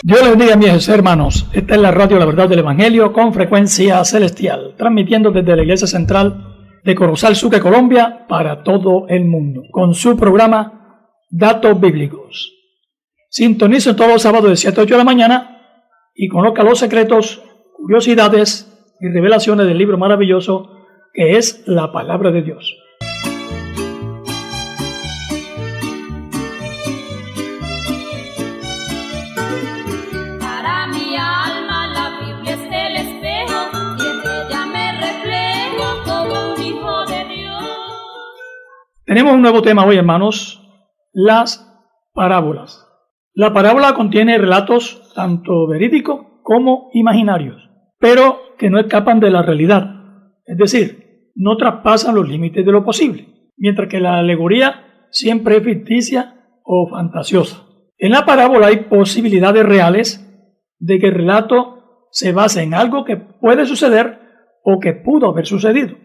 Dios les bendiga, mis hermanos. Esta es la radio La Verdad del Evangelio con frecuencia celestial, transmitiendo desde la Iglesia Central de Corozal, Sucre, Colombia, para todo el mundo, con su programa Datos Bíblicos. Sintonizo todos los sábados de 7 a 8 de la mañana y conozca los secretos, curiosidades y revelaciones del libro maravilloso que es la Palabra de Dios. Tenemos un nuevo tema hoy, hermanos, las parábolas. La parábola contiene relatos tanto verídicos como imaginarios, pero que no escapan de la realidad, es decir, no traspasan los límites de lo posible, mientras que la alegoría siempre es ficticia o fantasiosa. En la parábola hay posibilidades reales de que el relato se base en algo que puede suceder o que pudo haber sucedido.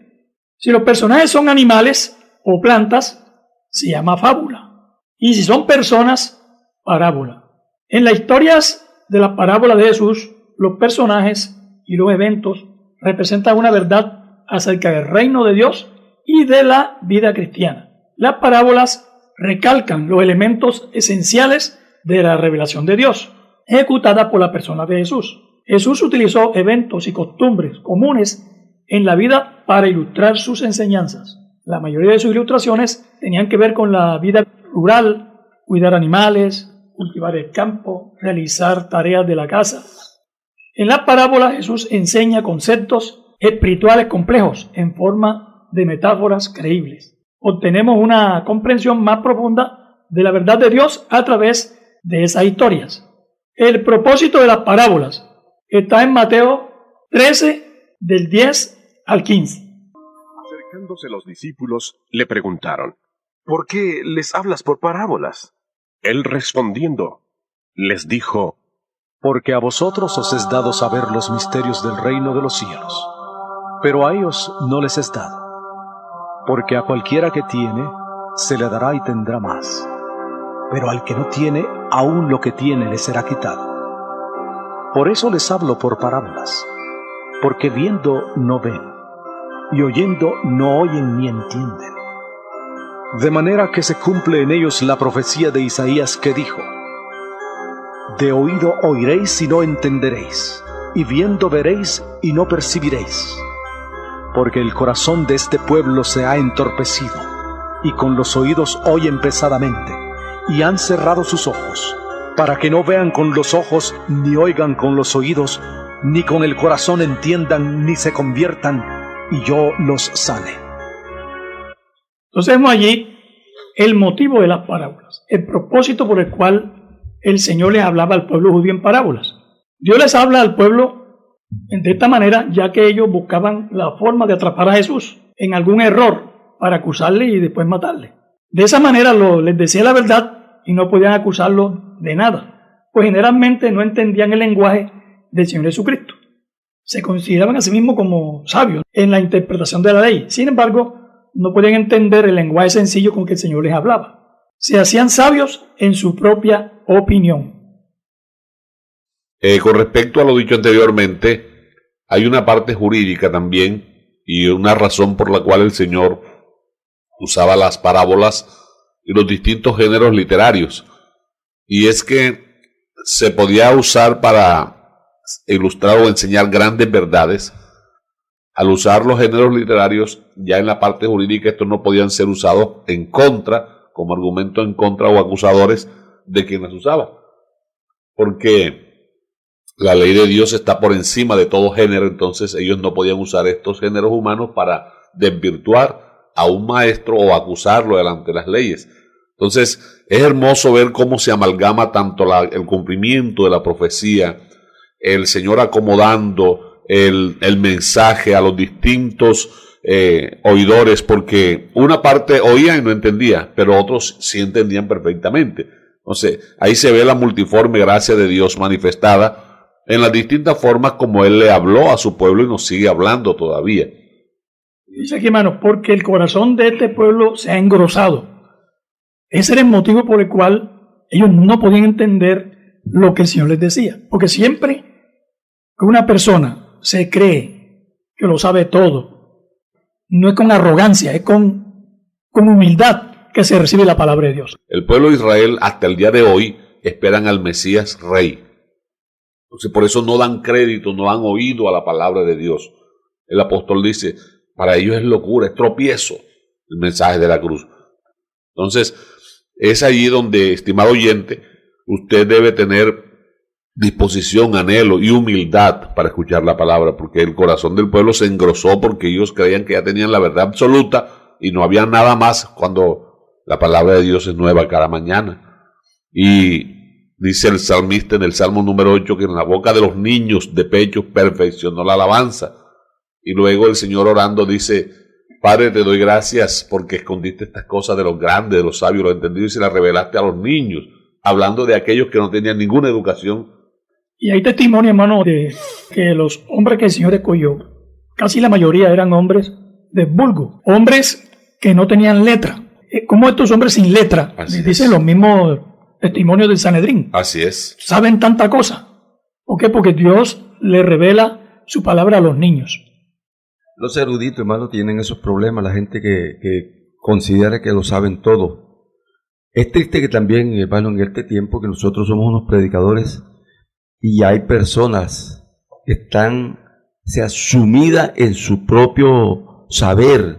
Si los personajes son animales o plantas, se llama fábula. Y si son personas, parábola. En las historias de la parábola de Jesús, los personajes y los eventos representan una verdad acerca del reino de Dios y de la vida cristiana. Las parábolas recalcan los elementos esenciales de la revelación de Dios, ejecutada por la persona de Jesús. Jesús utilizó eventos y costumbres comunes en la vida para ilustrar sus enseñanzas. La mayoría de sus ilustraciones tenían que ver con la vida rural, cuidar animales, cultivar el campo, realizar tareas de la casa. En la parábola Jesús enseña conceptos espirituales complejos en forma de metáforas creíbles. Obtenemos una comprensión más profunda de la verdad de Dios a través de esas historias. El propósito de las parábolas está en Mateo 13, del 10 al 15. Acercándose los discípulos, le preguntaron: ¿por qué les hablas por parábolas? Él respondiendo, les dijo: porque a vosotros os es dado saber los misterios del reino de los cielos, pero a ellos no les es dado. Porque a cualquiera que tiene, se le dará y tendrá más, pero al que no tiene, aún lo que tiene le será quitado. Por eso les hablo por parábolas, porque viendo no ven, y oyendo no oyen ni entienden. De manera que se cumple en ellos la profecía de Isaías que dijo: de oído oiréis y no entenderéis, y viendo veréis y no percibiréis. Porque el corazón de este pueblo se ha entorpecido, y con los oídos oyen pesadamente, y han cerrado sus ojos, para que no vean con los ojos, ni oigan con los oídos, ni con el corazón entiendan, ni se conviertan, y yo los sane. Entonces vemos allí el motivo de las parábolas, el propósito por el cual el Señor les hablaba al pueblo judío en parábolas. Dios les habla al pueblo de esta manera, ya que ellos buscaban la forma de atrapar a Jesús en algún error para acusarle y después matarle. De esa manera les decía la verdad y no podían acusarlo de nada, pues generalmente no entendían el lenguaje del Señor Jesucristo. Se consideraban a sí mismos como sabios en la interpretación de la ley. Sin embargo, no podían entender el lenguaje sencillo con que el Señor les hablaba. Se hacían sabios en su propia opinión. Con respecto a lo dicho anteriormente, hay una parte jurídica también y una razón por la cual el Señor usaba las parábolas y los distintos géneros literarios. Y es que se podía usar para ilustrar o enseñar grandes verdades. Al usar los géneros literarios, ya en la parte jurídica estos no podían ser usados en contra, como argumento en contra o acusadores de quien las usaba. Porque la ley de Dios está por encima de todo género, entonces ellos no podían usar estos géneros humanos para desvirtuar a un maestro o acusarlo delante de las leyes. Entonces es hermoso ver cómo se amalgama tanto el cumplimiento de la profecía, el Señor acomodando el mensaje a los distintos oidores, porque una parte oía y no entendía, pero otros sí entendían perfectamente. Entonces ahí se ve la multiforme gracia de Dios manifestada en las distintas formas como Él le habló a su pueblo y nos sigue hablando todavía. Dice aquí, hermano, porque el corazón de este pueblo se ha engrosado. Ese era el motivo por el cual ellos no podían entender lo que el Señor les decía. Porque siempre que una persona se cree que lo sabe todo, no es con arrogancia, es con humildad que se recibe la palabra de Dios. El pueblo de Israel hasta el día de hoy esperan al Mesías Rey. Entonces por eso no dan crédito, no han oído a la palabra de Dios. El apóstol dice, para ellos es locura, es tropiezo el mensaje de la cruz. Entonces es allí donde, estimado oyente, usted debe tener disposición, anhelo y humildad para escuchar la palabra, porque el corazón del pueblo se engrosó porque ellos creían que ya tenían la verdad absoluta y no había nada más cuando la palabra de Dios es nueva cada mañana. Y dice el salmista en el Salmo número 8 que en la boca de los niños de pecho perfeccionó la alabanza. Y luego el Señor orando dice, Padre, te doy gracias porque escondiste estas cosas de los grandes, de los sabios, los entendidos y se las revelaste a los niños, hablando de aquellos que no tenían ninguna educación. Y hay testimonio, hermano, de que los hombres que el Señor escogió, casi la mayoría eran hombres de vulgo, hombres que no tenían letra. Como estos hombres sin letra, les dicen los mismos testimonios del Sanedrín. Así es. Saben tanta cosa. ¿Por qué? Porque Dios le revela su palabra a los niños. Los eruditos, hermano, tienen esos problemas, la gente que considera que lo saben todo. Es triste que también, hermano, en este tiempo que nosotros somos unos predicadores y hay personas que están sumidas en su propio saber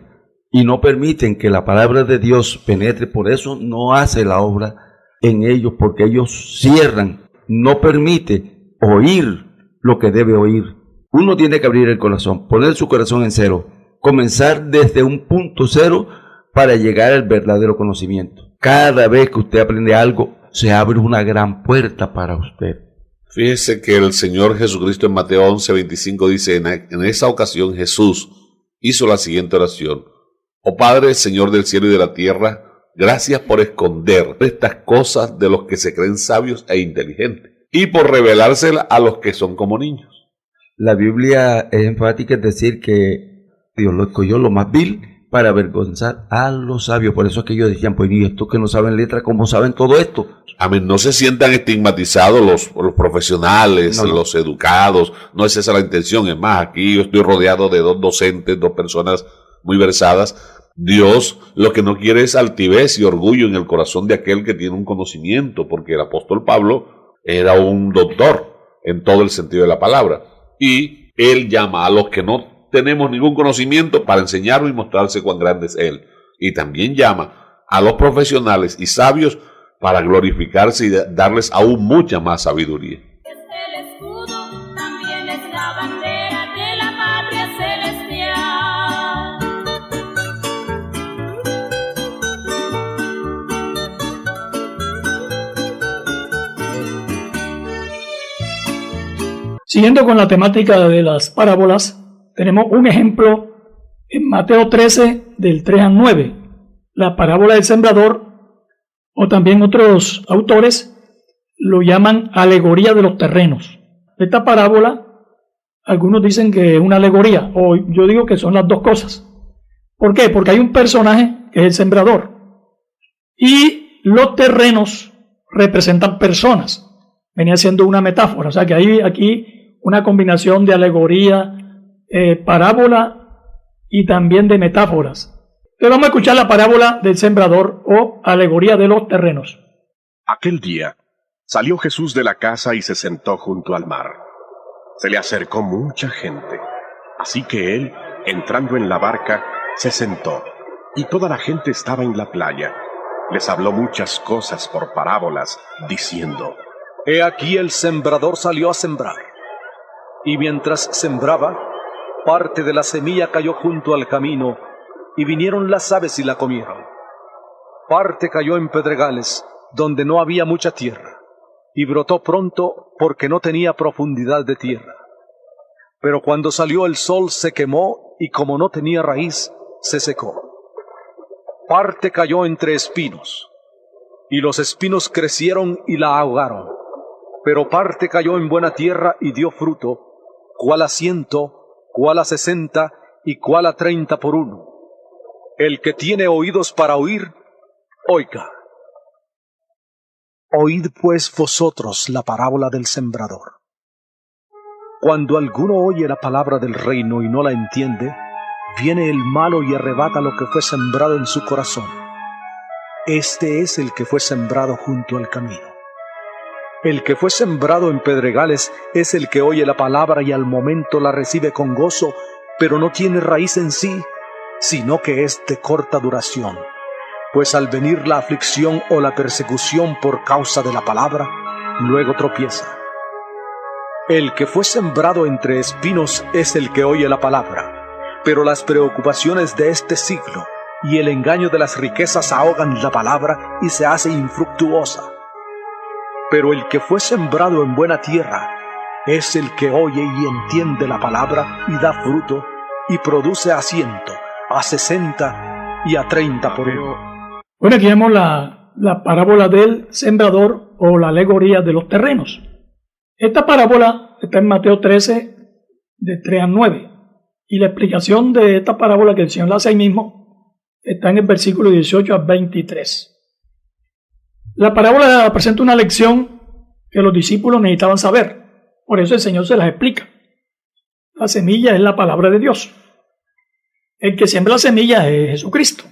y no permiten que la palabra de Dios penetre, por eso no hace la obra en ellos, porque ellos cierran, no permite oír lo que debe oír. Uno tiene que abrir el corazón, poner su corazón en cero, comenzar desde un punto cero para llegar al verdadero conocimiento. Cada vez que usted aprende algo, se abre una gran puerta para usted. Fíjese que el Señor Jesucristo en Mateo 11:25 dice, en esa ocasión Jesús hizo la siguiente oración. Oh Padre, Señor del cielo y de la tierra, gracias por esconder estas cosas de los que se creen sabios e inteligentes y por revelárselas a los que son como niños. La Biblia es enfática en decir que Dios lo escogió lo más vil para avergonzar a los sabios. Por eso es que ellos decían, pues, ¿y estos que no saben letra, cómo saben todo esto? Amén. No se sientan estigmatizados los profesionales, no. Los educados. No es esa la intención. Es más, aquí yo estoy rodeado de dos docentes, dos personas muy versadas. Dios lo que no quiere es altivez y orgullo en el corazón de aquel que tiene un conocimiento, porque el apóstol Pablo era un doctor en todo el sentido de la palabra. Y él llama a los que no tenemos ningún conocimiento para enseñarlo y mostrarse cuán grande es él. Y también llama a los profesionales y sabios para glorificarse y darles aún mucha más sabiduría. El escudo también es la bandera de la patria celestial. Siguiendo con la temática de las parábolas, tenemos un ejemplo en Mateo 13, del 3 al 9, la parábola del sembrador, o también otros autores lo llaman alegoría de los terrenos. Esta parábola, algunos dicen que es una alegoría, o yo digo que son las dos cosas. ¿Por qué? Porque hay un personaje que es el sembrador, y los terrenos representan personas. Venía siendo una metáfora, o sea que hay aquí una combinación de alegoría, parábola y también de metáforas. Pero vamos a escuchar la parábola del sembrador o alegoría de los terrenos. Aquel día salió Jesús de la casa y se sentó junto al mar. Se le acercó mucha gente, así que él, entrando en la barca, se sentó, y toda la gente estaba en la playa. Les habló muchas cosas por parábolas, diciendo: He aquí el sembrador salió a sembrar, y mientras sembraba, parte de la semilla cayó junto al camino, y vinieron las aves y la comieron. Parte cayó en pedregales, donde no había mucha tierra, y brotó pronto porque no tenía profundidad de tierra. Pero cuando salió el sol se quemó, y como no tenía raíz, se secó. Parte cayó entre espinos, y los espinos crecieron y la ahogaron. Pero parte cayó en buena tierra y dio fruto, cuál a 100, cuál a 60 y cuál a 30 por uno. El que tiene oídos para oír, oiga. Oíd pues vosotros la parábola del sembrador. Cuando alguno oye la palabra del reino y no la entiende, viene el malo y arrebata lo que fue sembrado en su corazón. Este es el que fue sembrado junto al camino. El que fue sembrado en pedregales es el que oye la palabra y al momento la recibe con gozo, pero no tiene raíz en sí, sino que es de corta duración. Pues al venir la aflicción o la persecución por causa de la palabra, luego tropieza. El que fue sembrado entre espinos es el que oye la palabra, pero las preocupaciones de este siglo y el engaño de las riquezas ahogan la palabra y se hace infructuosa. Pero el que fue sembrado en buena tierra es el que oye y entiende la palabra y da fruto, y produce a 100, a 60 y a 30 por uno. Bueno, aquí vemos la parábola del sembrador o la alegoría de los terrenos. Esta parábola está en Mateo 13, de 3 a 9. Y la explicación de esta parábola que el Señor la hace ahí mismo está en el versículo 18 a 23. La parábola presenta una lección que los discípulos necesitaban saber. Por eso el Señor se las explica. La semilla es la palabra de Dios. El que siembra la semilla es Jesucristo.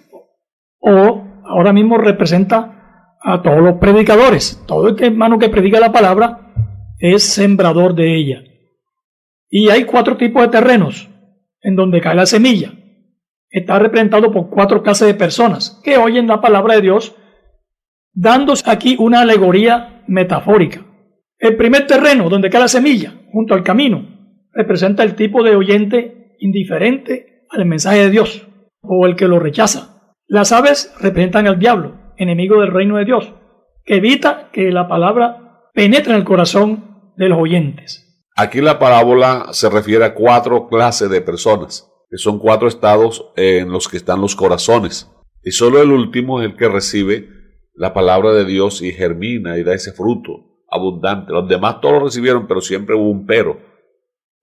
O ahora mismo representa a todos los predicadores. Todo el hermano que predica la palabra es sembrador de ella. Y hay 4 tipos de terrenos en donde cae la semilla. Está representado por 4 clases de personas que oyen la palabra de Dios, dándose aquí una alegoría metafórica. El primer terreno donde cae la semilla, junto al camino, representa el tipo de oyente indiferente al mensaje de Dios, o el que lo rechaza. Las aves representan al diablo, enemigo del reino de Dios, que evita que la palabra penetre en el corazón de los oyentes. Aquí la parábola se refiere a 4 clases de personas, que son 4 estados en los que están los corazones. Y solo el último es el que recibe la palabra de Dios y germina y da ese fruto abundante. Los demás todos lo recibieron, pero siempre hubo un pero.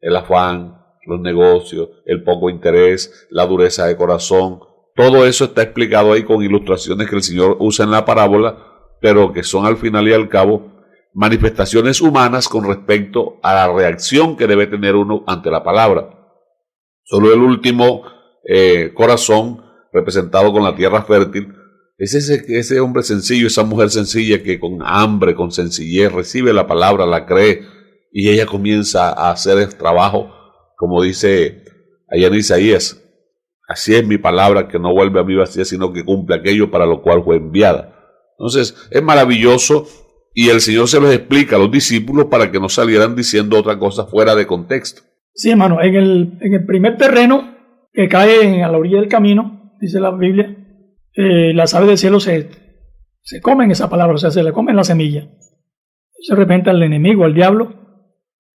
El afán, los negocios, el poco interés, la dureza de corazón. Todo eso está explicado ahí con ilustraciones que el Señor usa en la parábola, pero que son al final y al cabo manifestaciones humanas con respecto a la reacción que debe tener uno ante la palabra. Solo el último corazón, representado con la tierra fértil, es ese hombre sencillo, esa mujer sencilla que con hambre, con sencillez recibe la palabra, la cree y ella comienza a hacer el trabajo, como dice allá en Isaías. Así es mi palabra, que no vuelve a mí vacía, sino que cumple aquello para lo cual fue enviada. Entonces es maravilloso y el Señor se los explica a los discípulos para que no salieran diciendo otra cosa fuera de contexto. Sí, hermano, en el primer terreno que cae a la orilla del camino, dice la Biblia, las aves del cielo se comen esa palabra, o sea, se le comen la semilla. Se representa al enemigo, al diablo,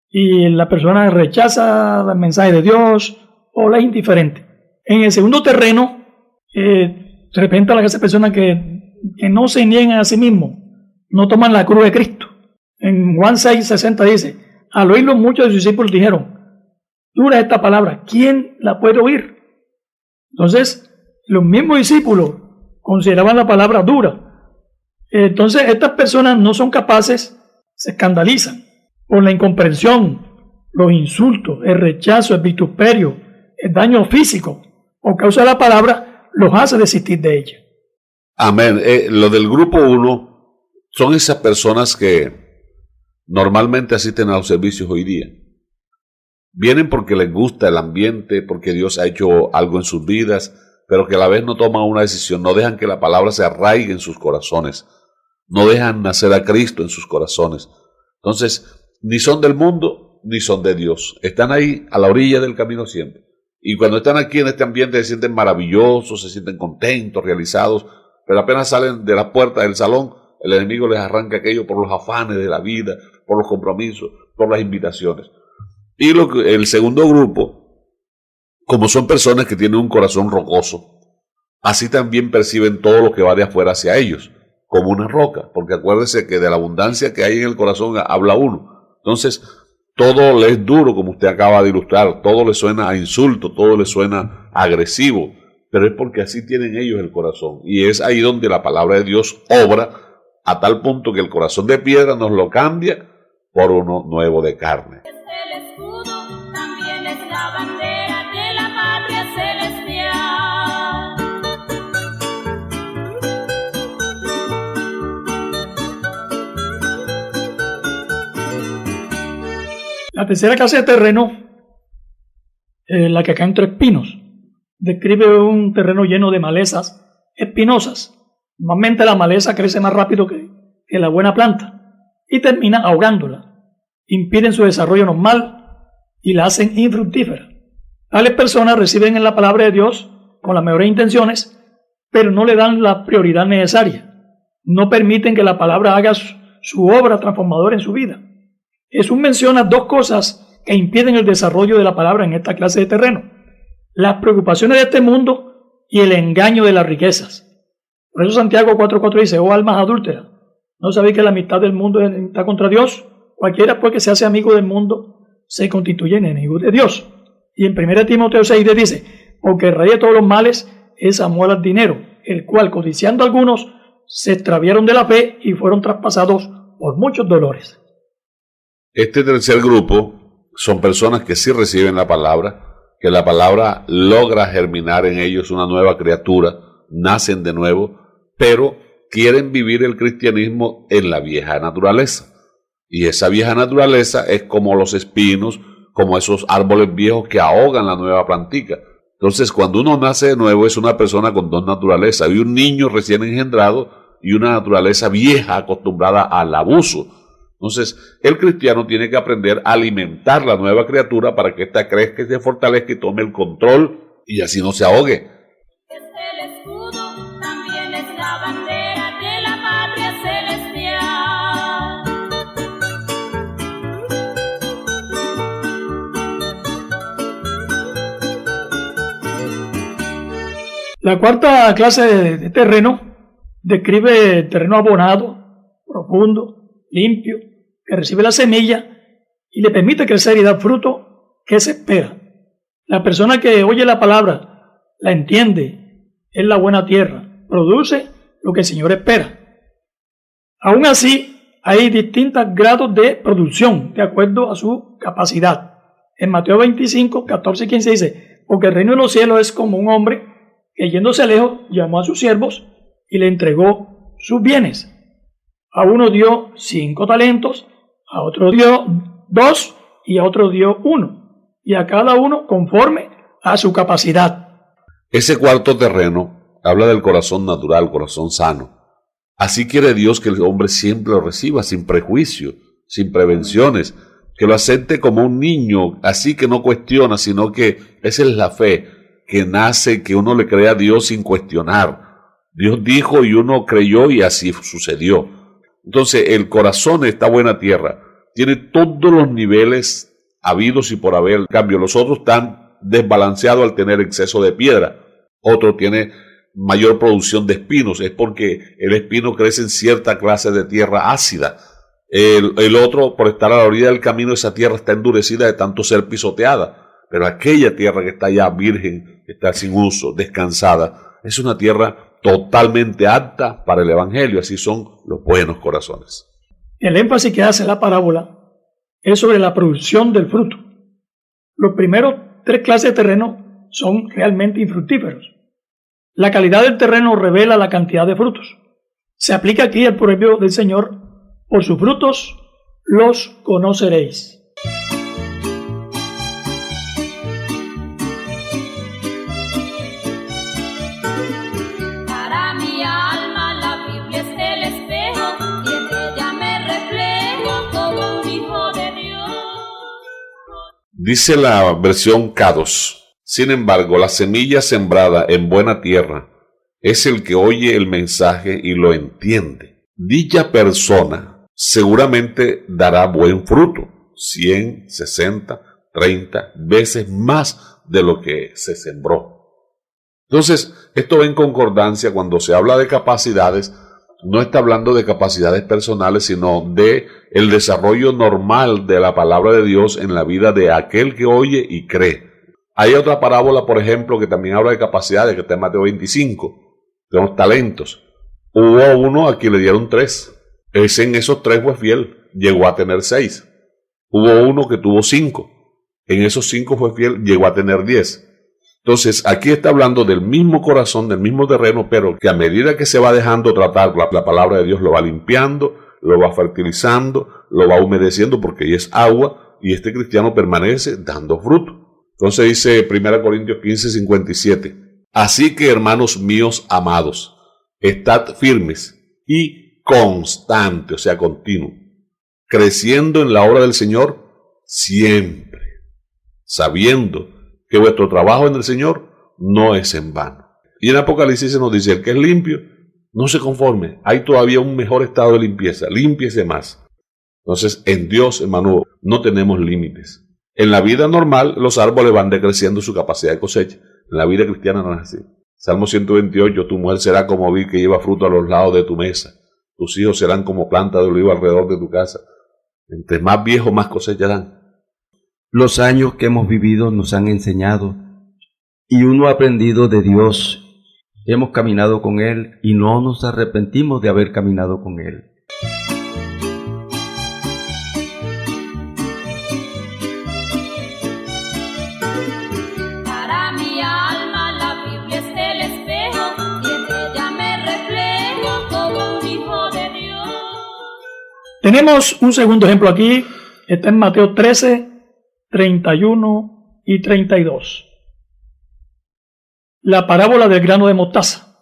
y la persona rechaza el mensaje de Dios o la es indiferente. En el segundo terreno, se representa a la clase de personas que no se niegan a sí mismos, no toman la cruz de Cristo. En Juan 6:60 dice, al oírlo muchos de sus discípulos dijeron, dura esta palabra, ¿quién la puede oír? Entonces, los mismos discípulos consideraban la palabra dura. Entonces, estas personas no son capaces, se escandalizan por la incomprensión, los insultos, el rechazo, el vituperio, el daño físico por causa de la palabra, los hace desistir de ella. Amén. Lo del grupo 1 son esas personas que normalmente asisten a los servicios hoy día. Vienen porque les gusta el ambiente, porque Dios ha hecho algo en sus vidas, pero que a la vez no toman una decisión, no dejan que la palabra se arraigue en sus corazones, no dejan nacer a Cristo en sus corazones. Entonces, ni son del mundo, ni son de Dios. Están ahí a la orilla del camino siempre. Y cuando están aquí en este ambiente se sienten maravillosos, se sienten contentos, realizados, pero apenas salen de la puerta del salón, el enemigo les arranca aquello por los afanes de la vida, por los compromisos, por las invitaciones. Y el segundo grupo, como son personas que tienen un corazón rocoso, así también perciben todo lo que va de afuera hacia ellos, como una roca, porque acuérdese que de la abundancia que hay en el corazón habla uno. Entonces, todo le es duro, como usted acaba de ilustrar, todo le suena a insulto, todo le suena agresivo, pero es porque así tienen ellos el corazón. Y es ahí donde la palabra de Dios obra a tal punto que el corazón de piedra nos lo cambia por uno nuevo de carne. El escudo también es la bandera de la patria celestial. La tercera clase de terreno, la que cae entre espinos, describe un terreno lleno de malezas espinosas. Normalmente la maleza crece más rápido que la buena planta y termina ahogándola. Impiden su desarrollo normal y la hacen infructífera. Tales personas reciben en la palabra de Dios con las mejores intenciones, pero no le dan la prioridad necesaria. No permiten que la palabra haga su obra transformadora en su vida. Jesús menciona dos cosas que impiden el desarrollo de la palabra en esta clase de terreno: las preocupaciones de este mundo y el engaño de las riquezas. Por eso Santiago 4:4 dice: oh almas adúlteras, ¿no sabéis que la amistad del mundo está contra Dios? Cualquiera pues que se hace amigo del mundo se constituye en enemigo de Dios. Y en 1 Timoteo 6:10 dice: porque el rey de todos los males es amor al dinero, el cual, codiciando algunos, se extraviaron de la fe y fueron traspasados por muchos dolores. Este tercer grupo son personas que sí reciben la palabra, que la palabra logra germinar en ellos una nueva criatura, nacen de nuevo, pero quieren vivir el cristianismo en la vieja naturaleza. Y esa vieja naturaleza es como los espinos, como esos árboles viejos que ahogan la nueva plantica. Entonces, cuando uno nace de nuevo, es una persona con dos naturalezas. Hay un niño recién engendrado y una naturaleza vieja acostumbrada al abuso. Entonces, el cristiano tiene que aprender a alimentar la nueva criatura para que ésta crezca y se fortalezca y tome el control y así no se ahogue. El escudo también es la bandera de la patria celestial. La cuarta clase de terreno describe terreno abonado, profundo, limpio, que recibe la semilla y le permite crecer y dar fruto que se espera. La persona que oye la palabra, la entiende, es la buena tierra, produce lo que el Señor espera. Aún así, hay distintos grados de producción de acuerdo a su capacidad. En Mateo 25, 14 y 15 dice: porque el reino de los cielos es como un hombre que, yéndose lejos, llamó a sus siervos y le entregó sus bienes. A uno dio 5 talentos, a otro dio 2 y a otro dio 1, y a cada uno conforme a su capacidad. Ese cuarto terreno habla del corazón natural, corazón sano. Así quiere Dios que el hombre siempre lo reciba, sin prejuicio, sin prevenciones, que lo acepte como un niño, así que no cuestiona, sino que esa es la fe, que nace, que uno le cree a Dios sin cuestionar. Dios dijo y uno creyó y así sucedió. Entonces, el corazón de esta buena tierra tiene todos los niveles habidos y por haber. En cambio, los otros están desbalanceados al tener exceso de piedra. Otro tiene mayor producción de espinos. Es porque el espino crece en cierta clase de tierra ácida. El otro, por estar a la orilla del camino, esa tierra está endurecida de tanto ser pisoteada. Pero aquella tierra que está ya virgen, que está sin uso, descansada, es una tierra totalmente apta para el Evangelio. Así son los buenos corazones. El énfasis que hace la parábola es sobre la producción del fruto. Los primeros 3 clases de terreno son realmente infructíferos. La calidad del terreno revela la cantidad de frutos. Se aplica aquí el proverbio del Señor: por sus frutos los conoceréis. Para mi alma la Biblia es el espejo y en ella me reflejo como un hijo de Dios. Dice la versión K2: sin embargo, la semilla sembrada en buena tierra es el que oye el mensaje y lo entiende. Dicha persona seguramente dará buen fruto, 100, 60, 30 veces más de lo que se sembró. Entonces, esto va en concordancia cuando se habla de capacidades. No está hablando de capacidades personales, sino de el desarrollo normal de la palabra de Dios en la vida de aquel que oye y cree. Hay otra parábola, por ejemplo, que también habla de capacidades, que está en Mateo 25, de los talentos. Hubo uno a quien le dieron 3. Ese en esos 3 fue fiel, llegó a tener 6. Hubo uno que tuvo 5. En esos 5 fue fiel, llegó a tener 10. Entonces, aquí está hablando del mismo corazón, del mismo terreno, pero que a medida que se va dejando tratar, la palabra de Dios lo va limpiando, lo va fertilizando, lo va humedeciendo, porque ahí es agua, y este cristiano permanece dando fruto. Entonces dice 1 Corintios 15:57, así que, hermanos míos amados, estad firmes y constantes, o sea, continuo, creciendo en la obra del Señor siempre, sabiendo que vuestro trabajo en el Señor no es en vano. Y en Apocalipsis se nos dice, el que es limpio, no se conforme, hay todavía un mejor estado de limpieza, límpiese más. Entonces, en Dios, hermano, no tenemos límites. En la vida normal, los árboles van decreciendo su capacidad de cosecha. En la vida cristiana no es así. Salmo 128, tu mujer será como vid que lleva fruto a los lados de tu mesa. Tus hijos serán como planta de olivo alrededor de tu casa. Entre más viejos, más cosecharán. Los años que hemos vivido nos han enseñado y uno ha aprendido de Dios. Hemos caminado con Él y no nos arrepentimos de haber caminado con Él. Para mi alma la Biblia es el espejo y en ella me reflejo como un hijo de Dios. Tenemos un segundo ejemplo aquí, está en Mateo 13, 31 y 32. La parábola del grano de mostaza.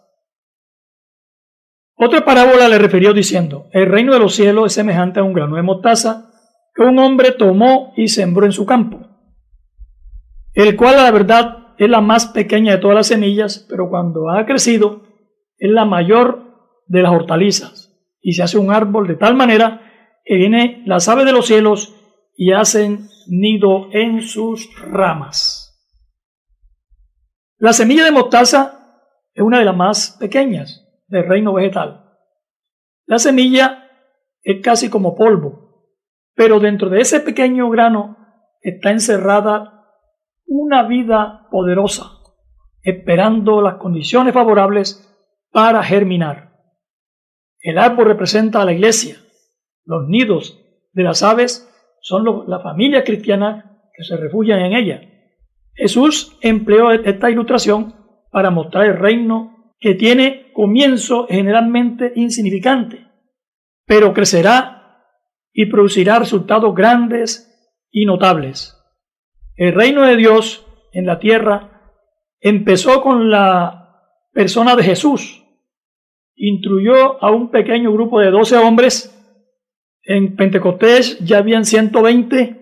Otra parábola le refirió diciendo, el reino de los cielos es semejante a un grano de mostaza que un hombre tomó y sembró en su campo, el cual a la verdad es la más pequeña de todas las semillas, pero cuando ha crecido es la mayor de las hortalizas y se hace un árbol de tal manera que vienen las aves de los cielos y hacen nido en sus ramas. La semilla de mostaza es una de las más pequeñas del reino vegetal. La semilla es casi como polvo, pero dentro de ese pequeño grano está encerrada una vida poderosa, esperando las condiciones favorables para germinar. El árbol representa a la iglesia. Los nidos de las aves son la familia cristiana que se refugian en ella. Jesús empleó esta ilustración para mostrar el reino que tiene comienzo generalmente insignificante, pero crecerá y producirá resultados grandes y notables. El reino de Dios en la tierra empezó con la persona de Jesús. Instruyó a un pequeño grupo de 12 hombres. En Pentecostés ya habían 120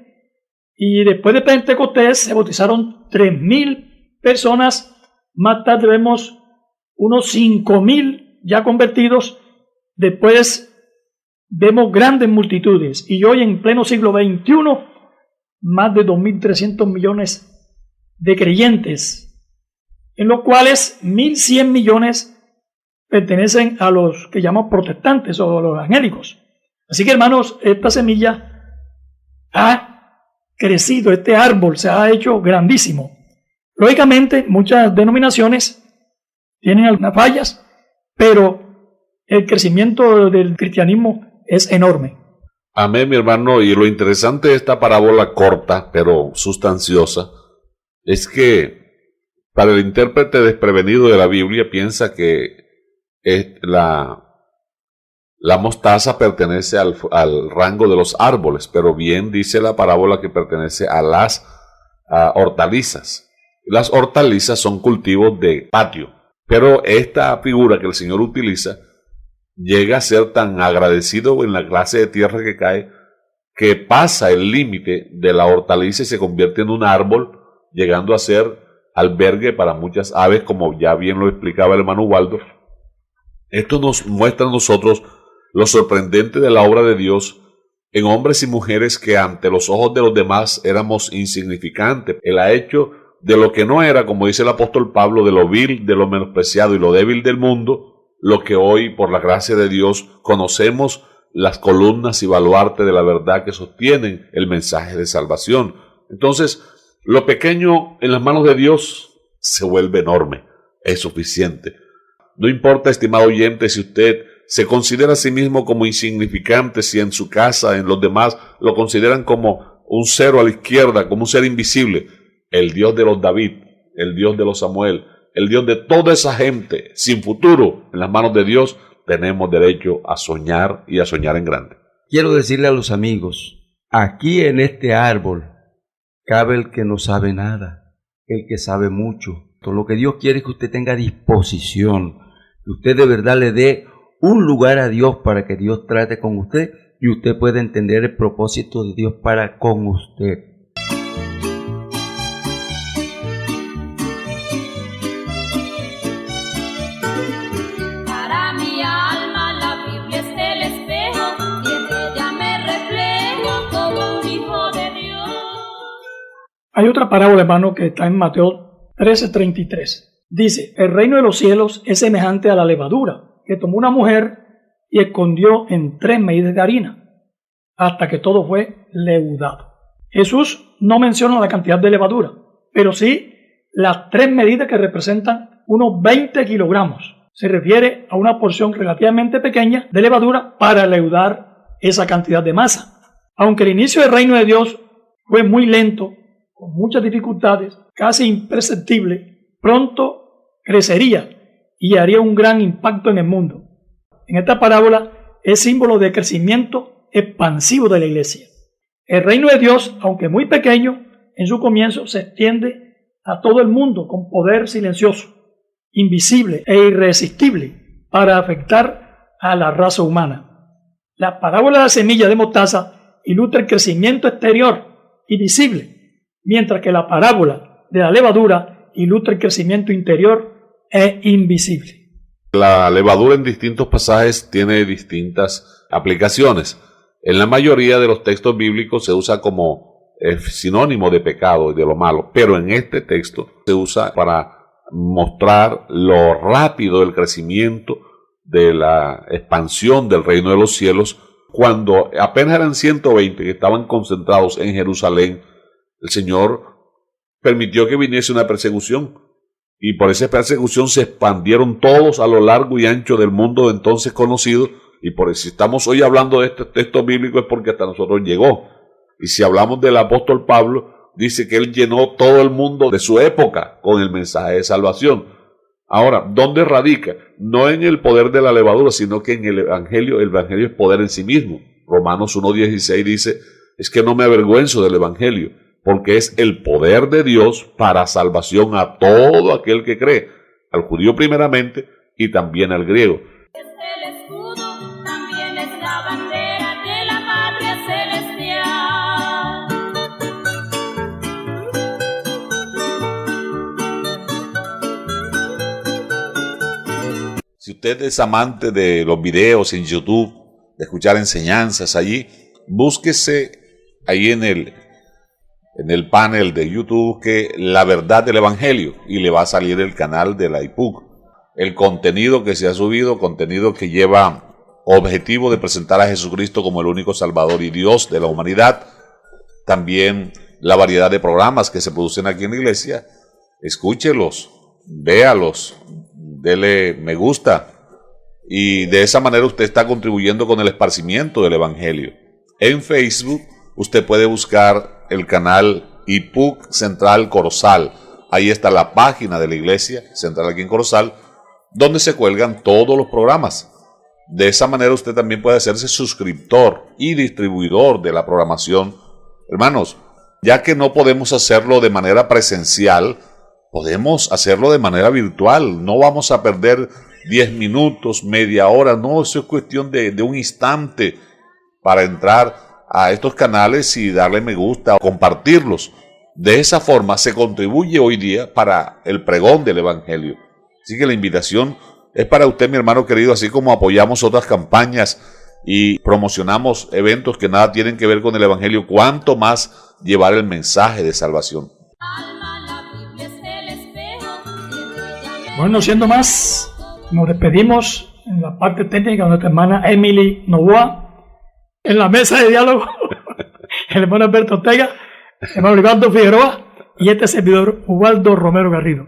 y después de Pentecostés se bautizaron 3,000 personas. Más tarde vemos unos 5,000 ya convertidos. Después vemos grandes multitudes y hoy en pleno siglo XXI más de 2.300 millones de creyentes, en los cuales 1.100 millones pertenecen a los que llamamos protestantes o a los evangélicos. Así que, hermanos, esta semilla ha crecido, este árbol se ha hecho grandísimo. Lógicamente, muchas denominaciones tienen algunas fallas, pero el crecimiento del cristianismo es enorme. Amén, mi hermano. Y lo interesante de esta parábola corta, pero sustanciosa, es que para el intérprete desprevenido de la Biblia piensa que la mostaza pertenece al rango de los árboles, pero bien dice la parábola que pertenece a las hortalizas. Las hortalizas son cultivos de patio, pero esta figura que el Señor utiliza llega a ser tan agradecido en la clase de tierra que cae que pasa el límite de la hortaliza y se convierte en un árbol, llegando a ser albergue para muchas aves, como ya bien lo explicaba el hermano Waldo. Esto nos muestra a nosotros lo sorprendente de la obra de Dios en hombres y mujeres que ante los ojos de los demás éramos insignificantes. Él ha hecho de lo que no era, como dice el apóstol Pablo, de lo vil, de lo menospreciado y lo débil del mundo, lo que hoy, por la gracia de Dios, conocemos las columnas y baluarte de la verdad que sostienen el mensaje de salvación. Entonces, lo pequeño en las manos de Dios se vuelve enorme, es suficiente. No importa, estimado oyente, si usted se considera a sí mismo como insignificante, si en su casa, en los demás, lo consideran como un cero a la izquierda, como un ser invisible. El Dios de los David, el Dios de los Samuel, el Dios de toda esa gente sin futuro en las manos de Dios, tenemos derecho a soñar y a soñar en grande. Quiero decirle a los amigos, aquí en este árbol cabe el que no sabe nada, el que sabe mucho. Todo lo que Dios quiere es que usted tenga disposición, que usted de verdad le dé un lugar a Dios para que Dios trate con usted y usted pueda entender el propósito de Dios para con usted. Para mi alma la Biblia es el espejo y en ella me reflejo como un hijo de Dios. Hay otra parábola, hermano, que está en Mateo 13:33. Dice, el reino de los cielos es semejante a la levadura, que tomó una mujer y escondió en 3 medidas de harina, hasta que todo fue leudado. Jesús no menciona la cantidad de levadura, pero sí las 3 medidas que representan unos 20 kilogramos. Se refiere a una porción relativamente pequeña de levadura para leudar esa cantidad de masa. Aunque el inicio del reino de Dios fue muy lento, con muchas dificultades, casi imperceptible, pronto crecería y haría un gran impacto en el mundo. En esta parábola es símbolo de crecimiento expansivo de la iglesia. El reino de Dios, aunque muy pequeño, en su comienzo se extiende a todo el mundo con poder silencioso, invisible e irresistible para afectar a la raza humana. La parábola de la semilla de mostaza ilustra el crecimiento exterior y visible, mientras que la parábola de la levadura ilustra el crecimiento interior e invisible. La levadura en distintos pasajes tiene distintas aplicaciones. En la mayoría de los textos bíblicos se usa como sinónimo de pecado y de lo malo, pero en este texto se usa para mostrar lo rápido del crecimiento de la expansión del reino de los cielos. Cuando apenas eran 120 que estaban concentrados en Jerusalén, el Señor permitió que viniese una persecución. Y por esa persecución se expandieron todos a lo largo y ancho del mundo entonces conocido. Y por eso estamos hoy hablando de este texto bíblico es porque hasta nosotros llegó. Y si hablamos del apóstol Pablo, dice que él llenó todo el mundo de su época con el mensaje de salvación. Ahora, ¿dónde radica? No en el poder de la levadura, sino que en el evangelio es poder en sí mismo. Romanos 1:16 dice, es que no me avergüenzo del evangelio, porque es el poder de Dios para salvación a todo aquel que cree, al judío primeramente y también al griego. Es el escudo, también es la bandera de la patria celestial. Si usted es amante de los videos en YouTube, de escuchar enseñanzas allí, búsquese ahí en el panel de YouTube que la verdad del evangelio y le va a salir el canal de la IPUC. El contenido que se ha subido, contenido que lleva objetivo de presentar a Jesucristo como el único Salvador y Dios de la humanidad. También la variedad de programas que se producen aquí en la iglesia. Escúchelos, véalos, dele me gusta y de esa manera usted está contribuyendo con el esparcimiento del evangelio. En Facebook usted puede buscar el canal IPUC Central Corozal. Ahí está la página de la iglesia central aquí en Corozal, donde se cuelgan todos los programas. De esa manera usted también puede hacerse suscriptor y distribuidor de la programación. Hermanos, ya que no podemos hacerlo de manera presencial, podemos hacerlo de manera virtual. No vamos a perder 10 minutos, media hora. No, eso es cuestión de un instante para entrar a estos canales y darle me gusta o compartirlos. De esa forma se contribuye hoy día para el pregón del evangelio. Así que la invitación es para usted, mi hermano querido, así como apoyamos otras campañas y promocionamos eventos que nada tienen que ver con el evangelio, cuánto más llevar el mensaje de salvación. Bueno, siendo más, nos despedimos en la parte técnica de nuestra hermana Emily Novoa. En la mesa de diálogo, el hermano Alberto Ortega, el hermano Rivaldo Figueroa y este servidor Ubaldo Romero Garrido.